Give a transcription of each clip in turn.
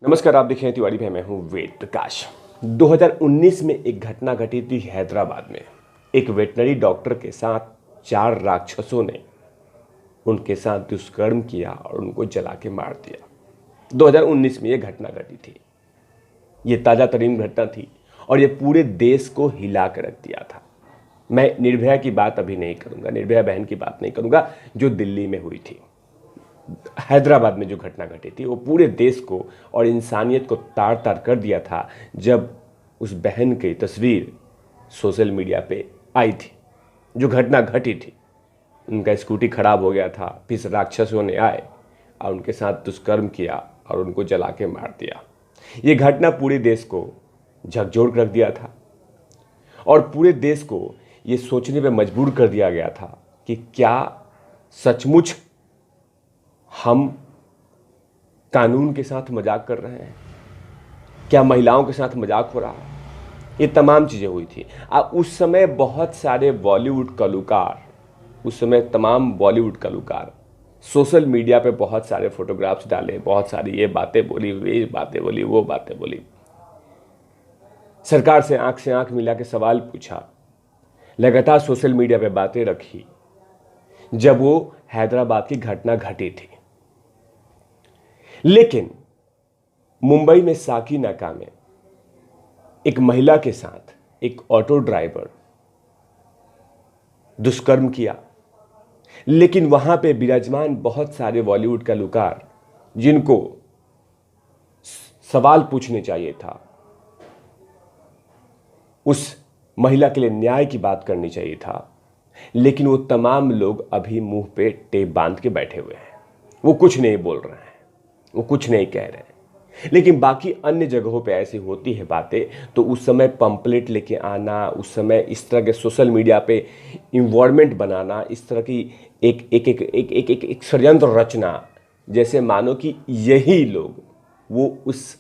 नमस्कार, आप देख रहे हैं तिवारी भाई। मैं हूं वेद प्रकाश। 2019 में एक घटना घटी थी हैदराबाद में। एक वेटनरी डॉक्टर के साथ 4 राक्षसों ने उनके साथ दुष्कर्म किया और उनको जला के मार दिया। 2019 में ये घटना घटी थी। ये ताज़ा तरीन घटना थी और ये पूरे देश को हिला कर रख दिया था। मैं निर्भया की बात अभी नहीं करूंगा, निर्भया बहन की बात नहीं करूंगा जो दिल्ली में हुई थी। हैदराबाद में जो घटना घटी थी वो पूरे देश को और इंसानियत को तार तार कर दिया था जब उस बहन की तस्वीर सोशल मीडिया पे आई थी। जो घटना घटी थी, उनका स्कूटी खराब हो गया था, फिर राक्षसों ने आए और उनके साथ दुष्कर्म किया और उनको जला के मार दिया। ये घटना पूरे देश को झकझोर कर रख दिया था और पूरे देश को ये सोचने पे मजबूर कर दिया गया था कि क्या सचमुच हम कानून के साथ मजाक कर रहे हैं, क्या महिलाओं के साथ मजाक हो रहा है। ये तमाम चीज़ें हुई थी। उस समय बहुत सारे बॉलीवुड कलाकार, तमाम बॉलीवुड कलाकार सोशल मीडिया पे बहुत सारे फोटोग्राफ्स डाले, बहुत सारी ये बातें बोली, ये बातें बोली, वो बातें बोली, सरकार से आंख मिला के सवाल पूछा, लगातार सोशल मीडिया पे बातें रखी जब वो हैदराबाद की घटना घटी थी। लेकिन मुंबई में साकीनाका में एक महिला के साथ एक ऑटो ड्राइवर दुष्कर्म किया। लेकिन वहां पे विराजमान बहुत सारे बॉलीवुड कलाकार जिनको सवाल पूछने चाहिए था, उस महिला के लिए न्याय की बात करनी चाहिए था, लेकिन वो तमाम लोग अभी मुंह पे टेप बांध के बैठे हुए हैं। वो कुछ नहीं बोल रहे हैं, वो कुछ नहीं कह रहे हैं। लेकिन बाकी अन्य जगहों पे ऐसी होती है बातें, तो उस समय पंपलेट लेके आना, उस समय इस तरह के सोशल मीडिया पे इन्वायरमेंट बनाना, इस तरह की एक एक एक एक एक एक, एक षड्यंत्र रचना, जैसे मानो कि यही लोग वो उस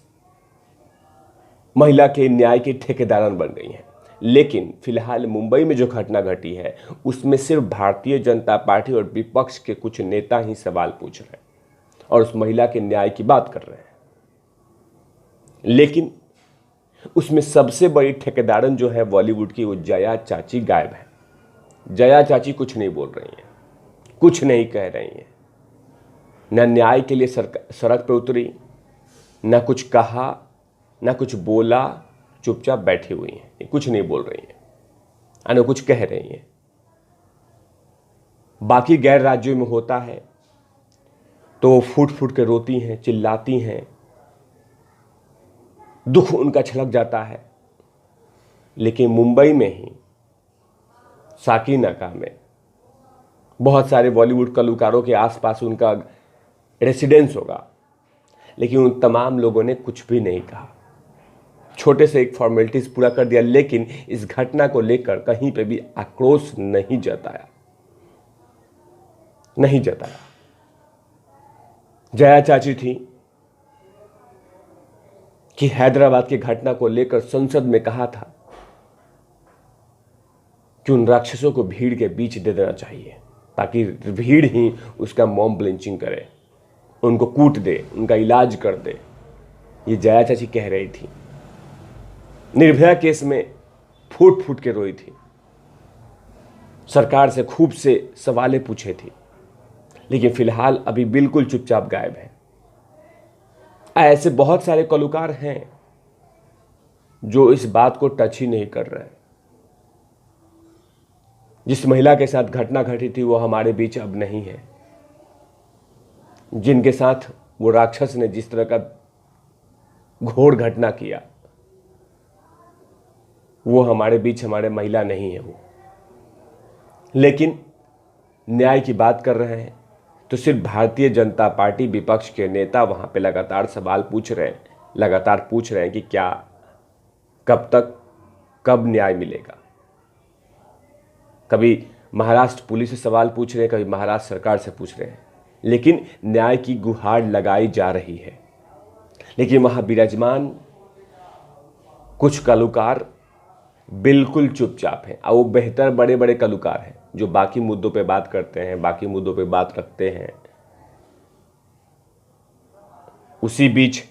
महिला के न्याय के ठेकेदारन बन गई हैं। लेकिन फिलहाल मुंबई में जो घटना घटी है उसमें सिर्फ भारतीय जनता पार्टी और विपक्ष के कुछ नेता ही सवाल पूछ रहे हैं और उस महिला के न्याय की बात कर रहे हैं। लेकिन उसमें सबसे बड़ी ठेकेदारन जो है बॉलीवुड की, वो जया चाची गायब है। जया चाची कुछ नहीं बोल रही हैं, कुछ नहीं कह रही हैं, न न्याय के लिए सड़क पर उतरी, न कुछ कहा, न कुछ बोला, चुपचाप बैठी हुई हैं, कुछ नहीं बोल रही हैं, न कुछ कह रही हैं। बाकी गैर राज्यों में होता है तो वो फूट फूट के रोती हैं, चिल्लाती हैं, दुख उनका छलक जाता है। लेकिन मुंबई में ही साकीनाका में बहुत सारे बॉलीवुड कलाकारों के आसपास उनका रेसिडेंस होगा, लेकिन उन तमाम लोगों ने कुछ भी नहीं कहा, छोटे से एक फॉर्मेलिटीज पूरा कर दिया। लेकिन इस घटना को लेकर कहीं पे भी आक्रोश नहीं जताया। जया चाची थी कि हैदराबाद की घटना को लेकर संसद में कहा था कि उन राक्षसों को भीड़ के बीच दे देना चाहिए ताकि भीड़ ही उसका मॉब लिंचिंग करे, उनको कूट दे, उनका इलाज कर दे। ये जया चाची कह रही थी। निर्भया केस में फूट फूट के रोई थी, सरकार से खूब से सवालें पूछे थी, लेकिन फिलहाल अभी बिल्कुल चुपचाप गायब है। ऐसे बहुत सारे कलाकार हैं जो इस बात को टच ही नहीं कर रहे। जिस महिला के साथ घटना घटी थी वो हमारे बीच अब नहीं है। जिनके साथ वो राक्षस ने जिस तरह का घोर घटना किया, वो हमारे बीच, हमारे महिला नहीं है वो। लेकिन न्याय की बात कर रहे हैं तो सिर्फ भारतीय जनता पार्टी विपक्ष के नेता वहां पे लगातार सवाल पूछ रहे हैं, लगातार पूछ रहे हैं कि क्या, कब तक, कब न्याय मिलेगा। कभी महाराष्ट्र पुलिस से सवाल पूछ रहे हैं, कभी महाराष्ट्र सरकार से पूछ रहे हैं, लेकिन न्याय की गुहार लगाई जा रही है। लेकिन वहां विराजमान कुछ कलाकार बिल्कुल चुपचाप हैं और वो बेहतर बड़े बड़े कलाकार हैं जो बाकी मुद्दों पे बात करते हैं, बाकी मुद्दों पे बात रखते हैं। उसी बीच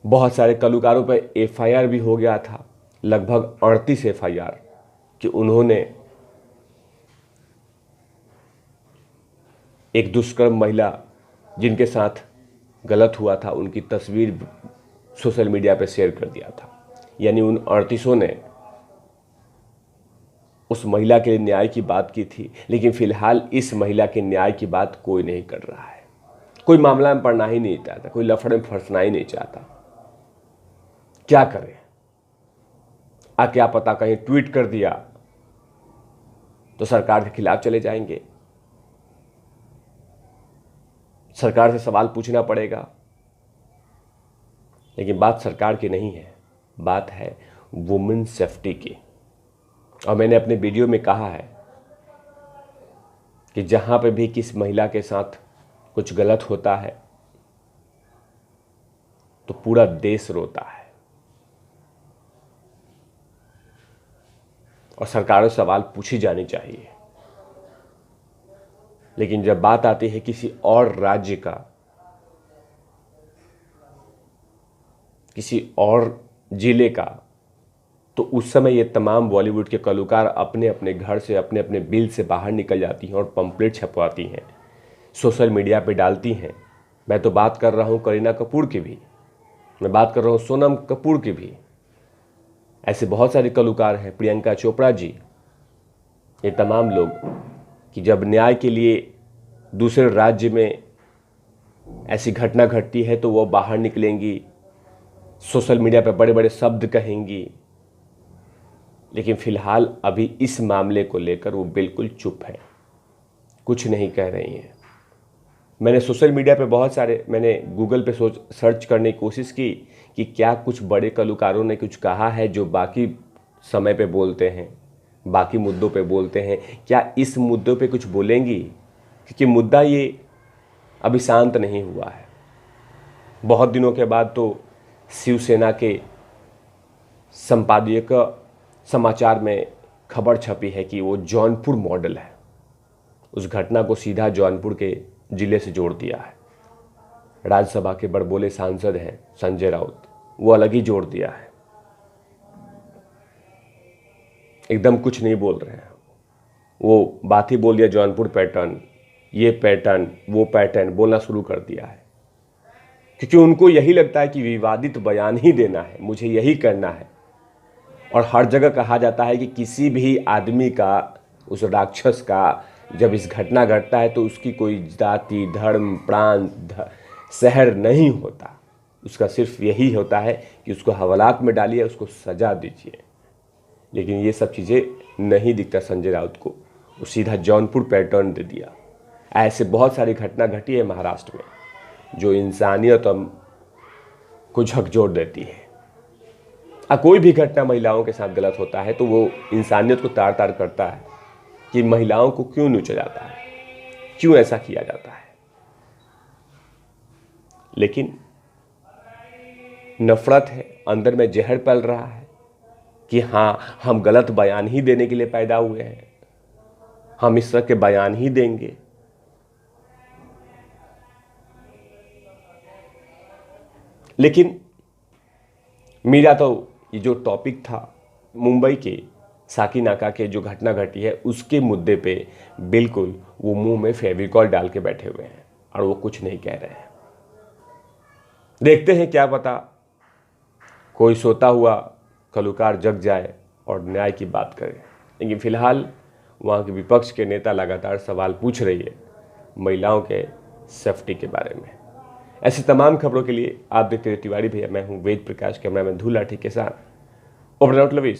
बहुत सारे कलाकारों पर एफआईआर भी हो गया था, लगभग 38 एफआईआर, कि उन्होंने एक दुष्कर्म महिला जिनके साथ गलत हुआ था उनकी तस्वीर सोशल मीडिया पर शेयर कर दिया था। यानी उन 38 ने उस महिला के लिए न्याय की बात की थी, लेकिन फिलहाल इस महिला के न्याय की बात कोई नहीं कर रहा है। कोई मामला में पड़ना ही नहीं चाहता, कोई लफड़े में फंसना ही नहीं चाहता। क्या करें? क्या पता कहीं ट्वीट कर दिया तो सरकार के खिलाफ चले जाएंगे, सरकार से सवाल पूछना पड़ेगा। लेकिन बात सरकार की नहीं है, बात है वुमेन सेफ्टी की। और मैंने अपने वीडियो में कहा है कि जहां पे भी किस महिला के साथ कुछ गलत होता है तो पूरा देश रोता है और सरकारों से सवाल पूछी जानी चाहिए। लेकिन जब बात आती है किसी और राज्य का, किसी और जिले का, तो उस समय ये तमाम बॉलीवुड के कलाकार अपने अपने घर से, अपने अपने बिल से बाहर निकल जाती हैं और पंपलेट छपवाती हैं, सोशल मीडिया पे डालती हैं। मैं तो बात कर रहा हूँ करीना कपूर की भी, मैं बात कर रहा हूँ सोनम कपूर की भी। ऐसे बहुत सारे कलाकार हैं, प्रियंका चोपड़ा जी, ये तमाम लोग, कि जब न्याय के लिए दूसरे राज्य में ऐसी घटना घटती है तो वो बाहर निकलेंगी, सोशल मीडिया पे बड़े बड़े शब्द कहेंगी। लेकिन फिलहाल अभी इस मामले को लेकर वो बिल्कुल चुप है, कुछ नहीं कह रही हैं। मैंने सोशल मीडिया पे बहुत सारे, मैंने गूगल पे सर्च करने की कोशिश की कि क्या कुछ बड़े कलाकारों ने कुछ कहा है जो बाकी समय पे बोलते हैं, बाकी मुद्दों पे बोलते हैं, क्या इस मुद्दों पे कुछ बोलेंगी? क्योंकि मुद्दा ये अभी शांत नहीं हुआ है। बहुत दिनों के बाद तो शिवसेना के संपादकीय का समाचार में खबर छपी है कि वो जौनपुर मॉडल है। उस घटना को सीधा जौनपुर के जिले से जोड़ दिया है। राज्यसभा के बड़बोले सांसद हैं संजय राउत, वो अलग ही जोड़ दिया है, एकदम कुछ नहीं बोल रहे हैं। वो बात ही बोल दिया, जौनपुर पैटर्न, ये पैटर्न, वो पैटर्न बोलना शुरू कर दिया है। क्योंकि उनको यही लगता है कि विवादित बयान ही देना है, मुझे यही करना है। और हर जगह कहा जाता है कि किसी भी आदमी का, उस राक्षस का, जब इस घटना घटता है तो उसकी कोई जाति, धर्म, प्रांत, शहर नहीं होता। उसका सिर्फ यही होता है कि उसको हवालात में डालिए, उसको सजा दीजिए। लेकिन ये सब चीज़ें नहीं दिखता संजय राउत को, वो सीधा जौनपुर पैटर्न दे दिया। ऐसे बहुत सारी घटना घटी है महाराष्ट्र में जो इंसानियत को झकझोर देती है। कोई भी घटना महिलाओं के साथ गलत होता है तो वो इंसानियत को तार तार करता है कि महिलाओं को क्यों नीचा जाता है, क्यों ऐसा किया जाता है। लेकिन नफरत है, अंदर में जहर पल रहा है कि हाँ, हम गलत बयान ही देने के लिए पैदा हुए हैं, हम इस तरह के बयान ही देंगे। लेकिन मेरा तो ये जो टॉपिक था मुंबई के साकीनाका के जो घटना घटी है उसके मुद्दे पे बिल्कुल वो मुंह में फेविकॉल डाल के बैठे हुए हैं और वो कुछ नहीं कह रहे हैं। देखते हैं, क्या पता कोई सोता हुआ कलाकार जग जाए और न्याय की बात करे। लेकिन फिलहाल वहाँ के विपक्ष के नेता लगातार सवाल पूछ रही है महिलाओं के सेफ्टी के बारे में। ऐसी तमाम खबरों के लिए आप देखते रहिए तिवारी भैया। मैं हूँ वेद प्रकाश, कैमरामैन धूल लाठी के साथ। Over out lovies.